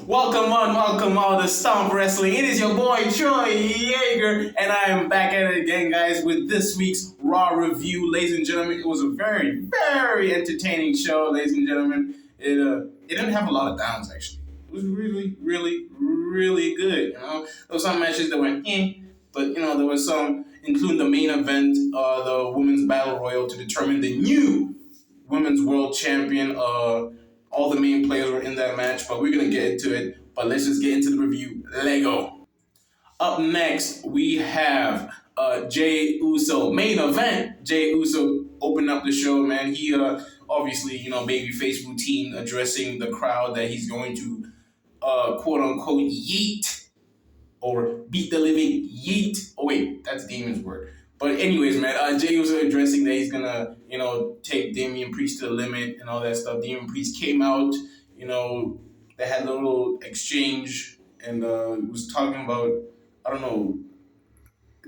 Welcome on to STOMP Wrestling. It is your boy Troy Yeager, and I am back at it again, guys, with this week's Raw review. Ladies and gentlemen, it was a very entertaining show, ladies and gentlemen. It didn't have a lot of downs, actually. It was really good. There were some matches that went but there was some, including the main event, the Women's Battle Royal to determine the new Women's World Champion. All the main players were in that match, but we're gonna get into it. But let's just get into the review. Lego. Up next, we have Jey Uso. Main event. Jey Uso opened up the show, man. He obviously, babyface routine, addressing the crowd that he's going to quote unquote yeet or beat the living yeet. Oh wait, that's Damon's word. But anyways, man, Jey Uso addressing that he's gonna, take Damian Priest to the limit and all that stuff. Damian Priest came out, they had a little exchange and was talking about, I don't know,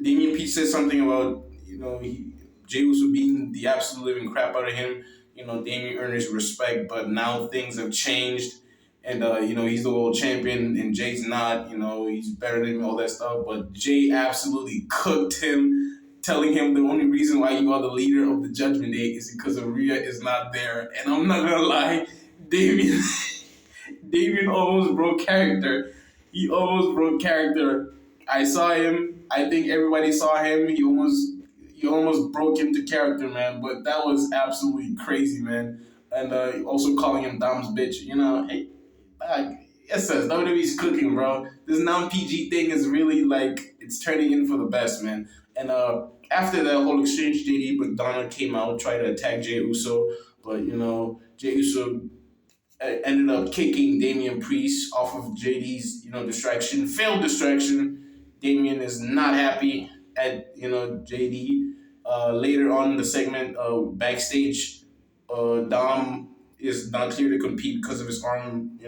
Damian Priest said something about, Jey Uso beating the absolute living crap out of him. Damian earned his respect, but now things have changed. And, he's the world champion and Jay's not, he's better than him, all that stuff. But Jey absolutely cooked him, telling him the only reason why you are the leader of the Judgment Day is because Rhea is not there. And I'm not gonna lie, Damian, Damian almost broke character. He almost broke character. I saw him. I think everybody saw him. He almost broke into character, man. But that was absolutely crazy, man. And also calling him Dom's bitch. Hey, it says WWE's cooking, bro. This non-PG thing is really it's turning in for the best, man. And after that whole exchange, JD McDonough came out, tried to attack Jey Uso, but Jey Uso ended up kicking Damian Priest off of JD's failed distraction. Damian is not happy at JD. Later on in the segment, backstage, Dom is not clear to compete because of his arm,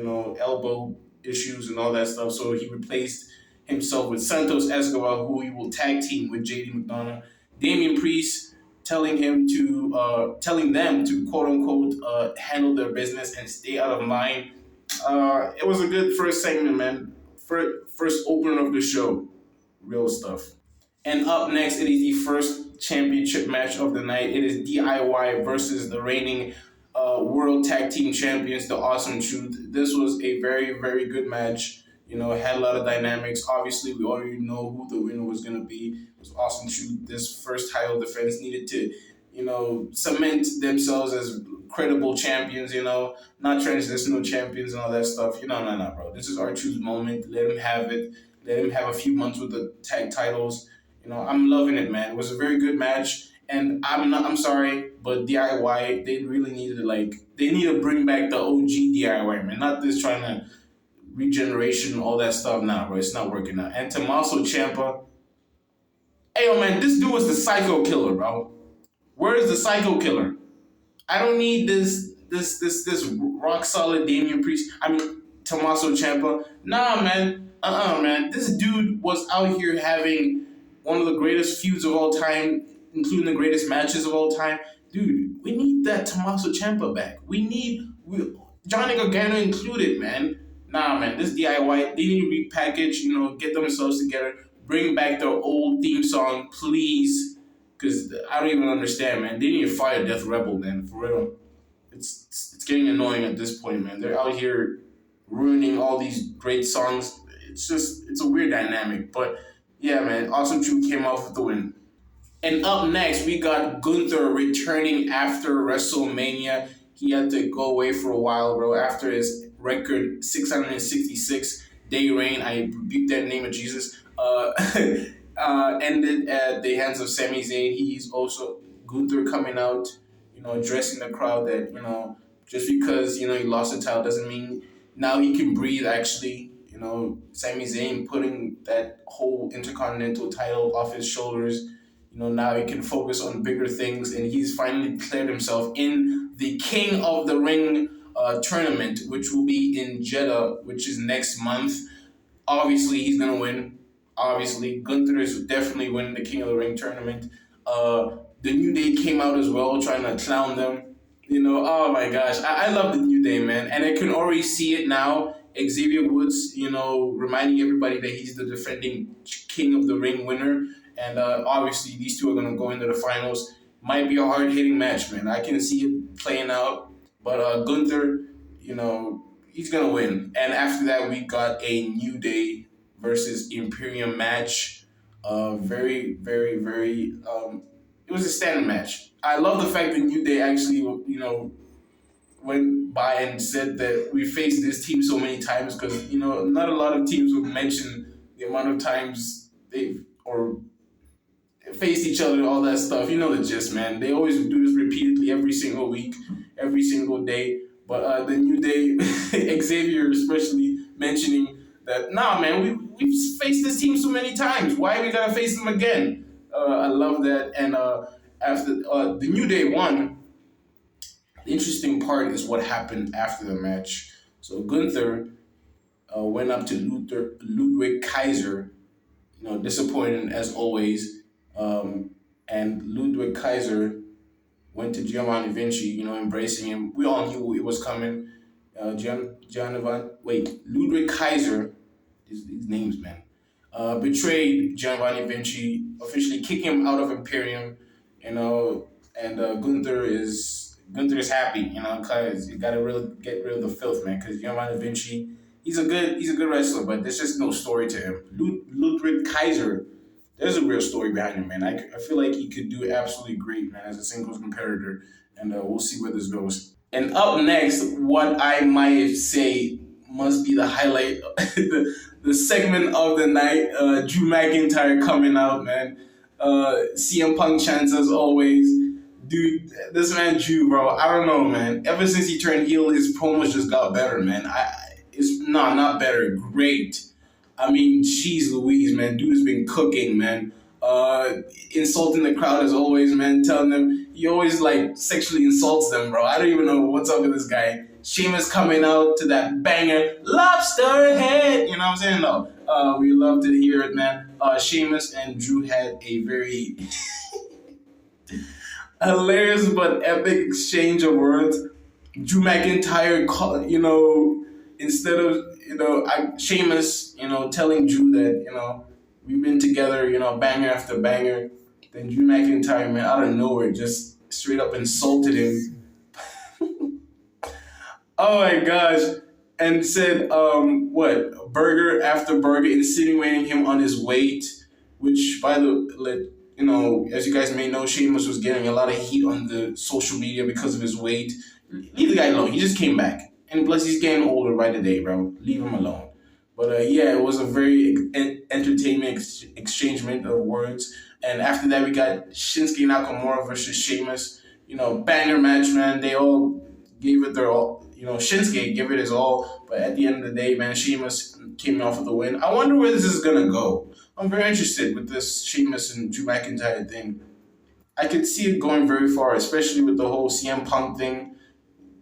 elbow issues and all that stuff. So he replaced himself with Santos Escobar, who he will tag team with JD McDonough. Damian Priest telling them to quote unquote handle their business and stay out of line. It was a good first segment, man. First opener of the show, real stuff. And up next, it is the first championship match of the night. It is DIY versus the reigning World Tag Team Champions, the Awesome Truth. This was a very good match. It had a lot of dynamics. Obviously, we already know who the winner was going to be. It was Awesome Truth. This first title defense needed to, cement themselves as credible champions, not transitional champions and all that stuff. No, bro. This is R-Truth's moment. Let him have it. Let him have a few months with the tag titles. I'm loving it, man. It was a very good match. And I'm sorry, but DIY, they really needed they need to bring back the OG DIY, man. Not this trying to regeneration, all that stuff. Nah, bro, it's not working out. And Tommaso Ciampa, hey, yo, man, this dude was the Psycho Killer, bro. Where is the Psycho Killer? I don't need this rock solid Damian Priest. Tommaso Ciampa. Nah, man. Man. This dude was out here having one of the greatest feuds of all time, including the greatest matches of all time. Dude, we need that Tommaso Ciampa back. Johnny Gargano included, man. Nah, man, this DIY, they need to repackage, get themselves together, bring back their old theme song, please. Because I don't even understand, man. They need to fire Death Rebel, man, for real. It's getting annoying at this point, man. They're out here ruining all these great songs. It's a weird dynamic. But, yeah, man, Awesome Truth came off with the win. And up next, we got Gunther returning after WrestleMania. He had to go away for a while, bro, after his record 666-day reign. I rebuke that in the name of Jesus. Ended at the hands of Sami Zayn. He's also Gunther coming out, addressing the crowd that, just because, he lost the title doesn't mean now he can breathe, actually. Sami Zayn putting that whole Intercontinental title off his shoulders. Now he can focus on bigger things, and he's finally declared himself in the King of the Ring tournament, which will be in Jeddah, which is next month. Obviously, he's going to win. Obviously, Gunther is definitely winning the King of the Ring tournament. The New Day came out as well, trying to clown them. Oh my gosh, I love the New Day, man, and I can already see it now. Xavier Woods, reminding everybody that he's the defending King of the Ring winner, and obviously these two are gonna go into the finals. Might be a hard hitting match, man. I can see it playing out, but Gunther, he's gonna win. And after that, we got a New Day versus Imperium match. Very, very, very. It was a standard match. I love the fact that New Day actually, went by and said that we faced this team so many times because not a lot of teams would mention the amount of times they've or faced each other and all that stuff. You know the gist, man. They always do this repeatedly every single week, every single day. But the New Day, Xavier especially mentioning that, nah, man, we've faced this team so many times. Why we gotta face them again? I love that. And after the New Day won, the interesting part is what happened after the match. So Gunther went up to Ludwig Kaiser, disappointed as always. And Ludwig Kaiser went to Giovanni Vinci, embracing him. We all knew it was coming. Ludwig Kaiser, his names, man, betrayed Giovanni Vinci, officially kicking him out of Imperium, and Gunther is happy, because you gotta really get rid of the filth, man, because Giovanni Vinci, he's a good wrestler, but there's just no story to him. Ludwig Kaiser, there's a real story behind him, man. I feel like he could do absolutely great, man, as a singles competitor, and we'll see where this goes. And up next, what I might say must be the highlight, the segment of the night. Drew McIntyre coming out, man. CM Punk chants as always. Dude, this man Drew, bro, I don't know, man. Ever since he turned heel, his promos just got better, man. Not better, great. I mean, jeez Louise, man. Dude has been cooking, man. Insulting the crowd as always, man. Telling them, he always, sexually insults them, bro. I don't even know what's up with this guy. Sheamus coming out to that banger, lobster head. You know what I'm saying? No. We love to hear it, man. Sheamus and Drew had a very hilarious but epic exchange of words. Drew McIntyre, instead of, Sheamus, telling Drew that, we've been together, banger after banger. Then Drew McIntyre, man, out of nowhere, just straight up insulted him. Oh my gosh. And said, burger after burger, insinuating him on his weight, which, as you guys may know, Sheamus was getting a lot of heat on the social media because of his weight. Leave the guy alone. He just came back. And plus, he's getting older by the day, bro. Leave him alone. But it was a very entertaining exchangement of words. And after that, we got Shinsuke Nakamura versus Sheamus. Banger match, man. They all gave it their all. Shinsuke gave it his all. But at the end of the day, man, Sheamus came off with the win. I wonder where this is going to go. I'm very interested with this Sheamus and Drew McIntyre thing. I could see it going very far, especially with the whole CM Punk thing.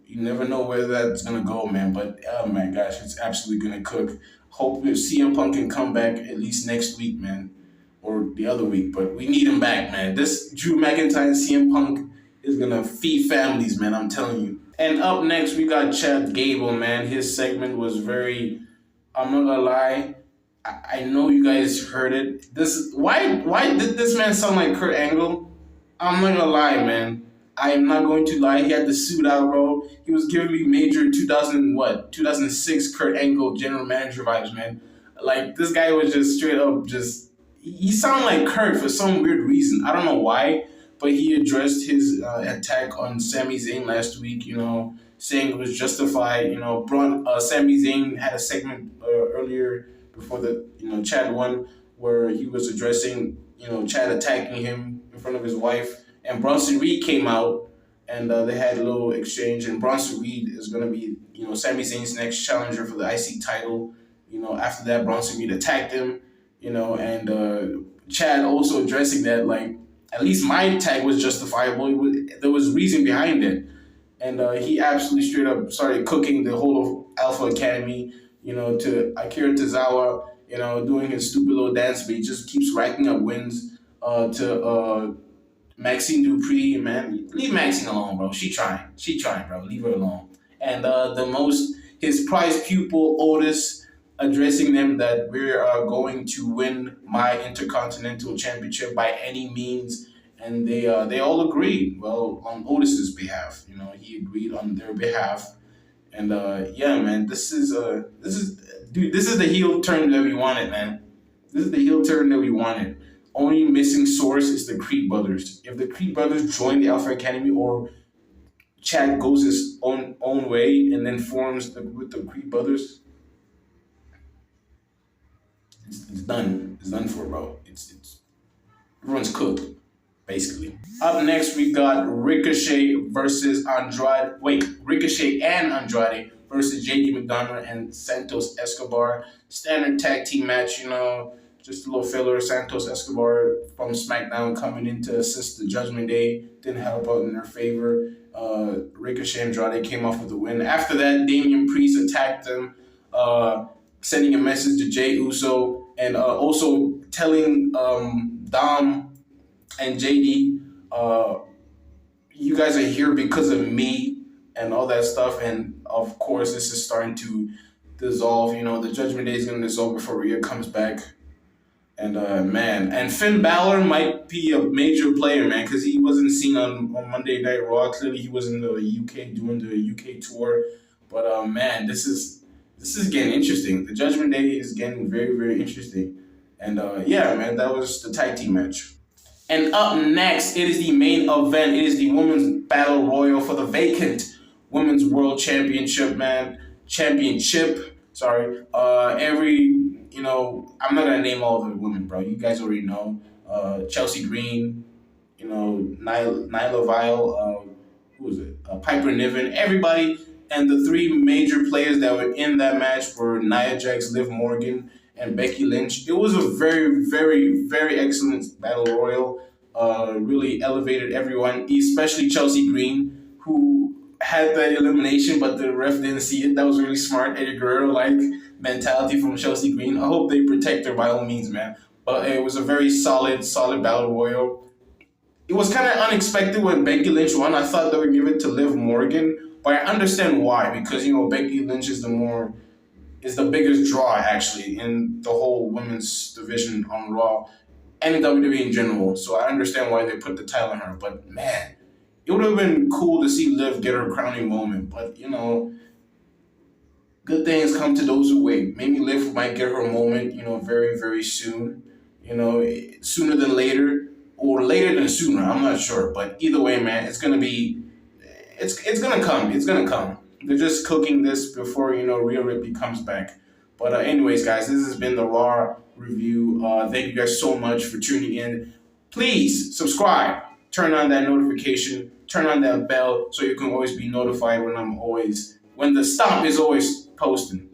You never know where that's going to go, man. But, oh my gosh, it's absolutely going to cook. Hope if CM Punk can come back at least next week, man. Or the other week. But we need him back, man. This Drew McIntyre and CM Punk is going to feed families, man. I'm telling you. And up next, we got Chad Gable, man. His segment was very... I'm not going to lie. I know you guys heard it. Why did this man sound like Kurt Angle? I'm not going to lie, man. I am not going to lie. He had the suit out, bro. He was giving me major 2006 Kurt Angle general manager vibes, man. This guy was just straight up he sounded like Kurt for some weird reason. I don't know why, but he addressed his attack on Sami Zayn last week, saying it was justified. Sami Zayn had a segment earlier before the, Chad won, where he was addressing, Chad attacking him in front of his wife. And Bronson Reed came out, and they had a little exchange. And Bronson Reed is going to be, Sami Zayn's next challenger for the IC title. After that, Bronson Reed attacked him, and Chad also addressing that, at least my attack was justifiable. There was reason behind it. And he absolutely straight up started cooking the whole of Alpha Academy, to Akira Tozawa, doing his stupid little dance, but he just keeps racking up wins to Maxine Dupree, man. Leave Maxine alone, bro. She trying. She trying, bro. Leave her alone. And his prized pupil Otis addressing them that we are going to win my Intercontinental Championship by any means, and they all agreed. Well, on Otis's behalf, he agreed on their behalf, and yeah, man, this is the heel turn that we wanted, man. This is the heel turn that we wanted. Only missing source is the Creed brothers. If the Creed brothers join the Alpha Academy, or Chad goes his own way and then forms with the Creed brothers, it's done. It's done for, bro. It's everyone's cooked, basically. Up next, we got Ricochet versus Andrade. Wait, Ricochet and Andrade versus JD McDonough and Santos Escobar. Standard tag team match, just a little filler. Santos Escobar from SmackDown coming in to assist the Judgment Day. Didn't help out in their favor. Ricochet and Andrade came off with the win. After that, Damian Priest attacked them, sending a message to Jey Uso, and also telling Dom and JD, you guys are here because of me, and all that stuff. And of course, this is starting to dissolve. The Judgment Day is going to dissolve before Rhea comes back. And man, and Finn Balor might be a major player, man, because he wasn't seen on Monday Night Raw. Clearly, he was in the UK doing the UK tour. But man, this is getting interesting. The Judgment Day is getting very, very interesting. And yeah, man, that was the tag team match. And up next, it is the main event. It is the Women's Battle Royal for the vacant Women's World Championship, man. Sorry. I'm not going to name all the women, bro. You guys already know. Chelsea Green, Nyla Vile, who was it? Piper Niven, everybody. And the three major players that were in that match were Nia Jax, Liv Morgan, and Becky Lynch. It was a very, very, very excellent battle royal. Really elevated everyone, especially Chelsea Green, who had that elimination, but the ref didn't see it. That was really smart, Eddie Guerrero-like mentality from Chelsea Green. I hope they protect her by all means, man. But it was a very solid battle royal. It was kind of unexpected when Becky Lynch won. I thought they would give it to Liv Morgan, but I understand why, because Becky Lynch is the biggest draw actually in the whole women's division on Raw and in WWE in general. So I understand why they put the title on her. But man, it would have been cool to see Liv get her crowning moment. But good things come to those who wait. Maybe Liv might get her moment, very, very soon. Sooner than later, or later than sooner. I'm not sure, but either way, man, it's gonna come. It's gonna come. They're just cooking this before Rhea Ripley comes back. But anyways, guys, this has been the Raw review. Thank you guys so much for tuning in. Please subscribe, turn on that notification, turn on that bell so you can always be notified when the stomp is always posting.